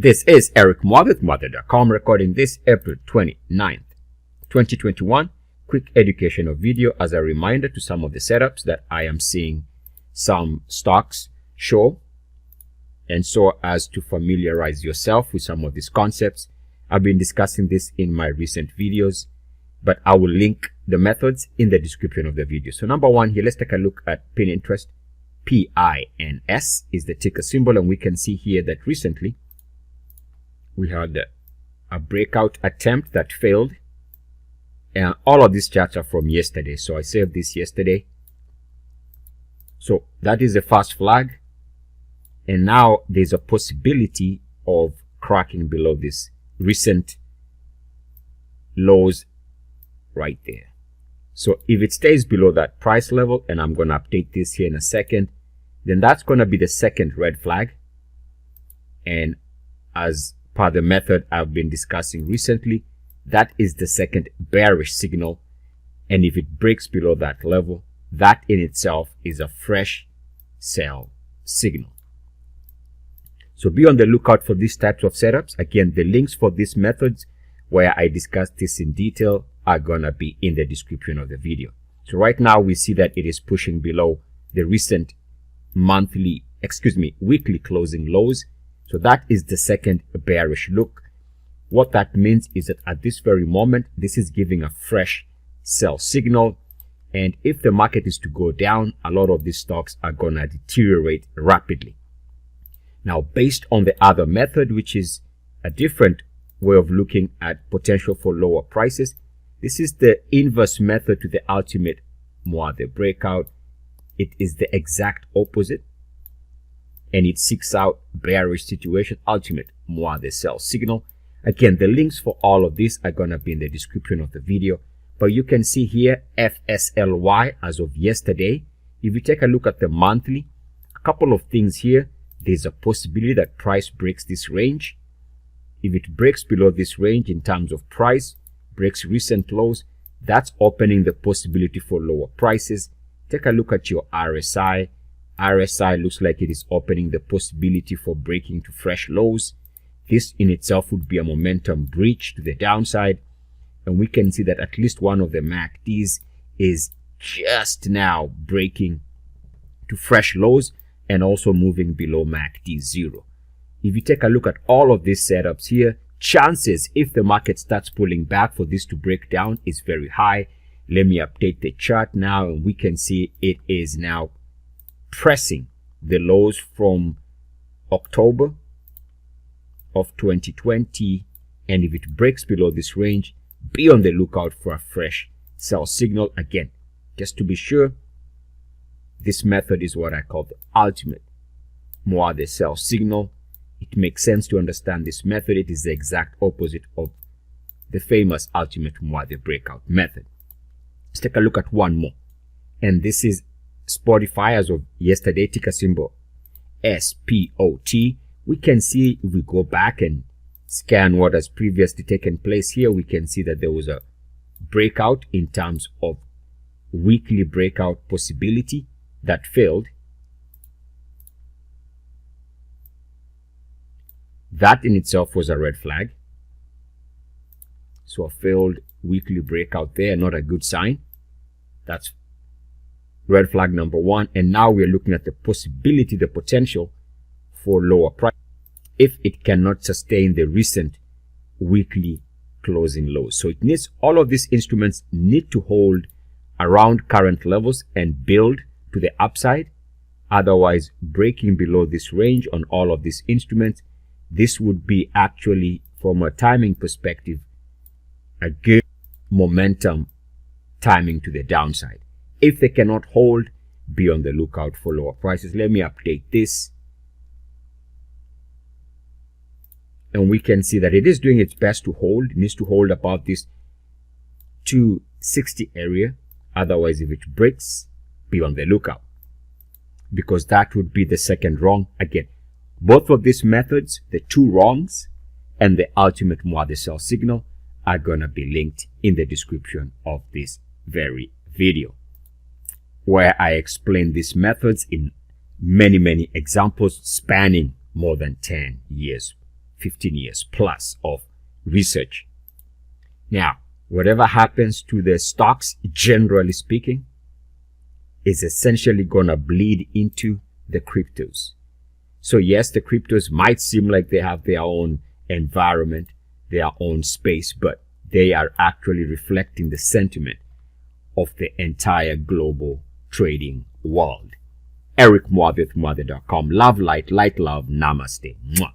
This is Eric Muathe, Muathe.com, recording this April 29th, 2021. Quick educational video as a reminder to some of the setups that I am seeing some stocks show, and so as to familiarize yourself with some of these concepts. I've been discussing this in my recent videos, but I will link the methods in the description of the video. So number one here, let's take a look at pin interest. PINS is the ticker symbol, and we can see here that recently we had a breakout attempt that failed, and all of these charts are from yesterday. So I saved this yesterday. So that is the first flag, and now there's a possibility of cracking below this recent lows right there. So if it stays below that price level, and I'm going to update this here in a second, then that's going to be the second red flag. And as per the method I've been discussing recently, that is the second bearish signal. And if it breaks below that level, that in itself is a fresh sell signal. So be on the lookout for these types of setups. Again, the links for these methods where I discuss this in detail are gonna be in the description of the video. So right now we see that it is pushing below the recent weekly closing lows. So that is the second bearish look. What that means is that at this very moment, this is giving a fresh sell signal. And if the market is to go down, a lot of these stocks are gonna deteriorate rapidly. Now, based on the other method, which is a different way of looking at potential for lower prices, this is the inverse method to the ultimate Muathe breakout. It is the exact opposite, and it seeks out bearish situation, ultimate Muathe sell signal. Again, the links for all of this are going to be in the description of the video, but you can see here FSLY as of yesterday. If you take a look at the monthly, a couple of things here. There's a possibility that price breaks this range. If it breaks below this range in terms of price, breaks recent lows, that's opening the possibility for lower prices. Take a look at your RSI. RSI looks like it is opening the possibility for breaking to fresh lows. This in itself would be a momentum breach to the downside, and we can see that at least one of the MACDs is just now breaking to fresh lows and also moving below MACD 0. If you take a look at all of these setups here, chances if the market starts pulling back for this to break down is very high. Let me update the chart now, and we can see it is now pressing the lows from October of 2020. And if it breaks below this range, be on the lookout for a fresh sell signal. Again, just to be sure, this method is what I call the ultimate Muathe sell signal. It makes sense to understand this method. It is the exact opposite of the famous ultimate Muathe breakout method. Let's take a look at one more. And this is Spotify as of yesterday, ticker symbol SPOT. We can see if we go back and scan what has previously taken place here, we can see that there was a breakout in terms of weekly breakout possibility that failed. That in itself was a red flag. So a failed weekly breakout there, not a good sign. That's red flag number one. And now we're looking at the possibility, the potential for lower price if it cannot sustain the recent weekly closing lows. So it needs, all of these instruments need to hold around current levels and build to the upside. Otherwise, breaking below this range on all of these instruments, this would be actually, from a timing perspective, a good momentum timing to the downside. If they cannot hold, be on the lookout for lower prices. Let me update this. And we can see that it is doing its best to hold. It needs to hold above this 260 area. Otherwise, if it breaks, be on the lookout, because that would be the second wrong. Again, both of these methods, the two wrongs and the ultimate Muathe sell signal, are gonna be linked in the description of this very video, where I explain these methods in many examples spanning more than 10 years, 15 years plus of research. Now, whatever happens to the stocks, generally speaking, is essentially going to bleed into the cryptos. So yes, the cryptos might seem like they have their own environment, their own space, but they are actually reflecting the sentiment of the entire global trading world. Eric Muathe at Muathe.com. Love, light, love. Namaste. Mwah.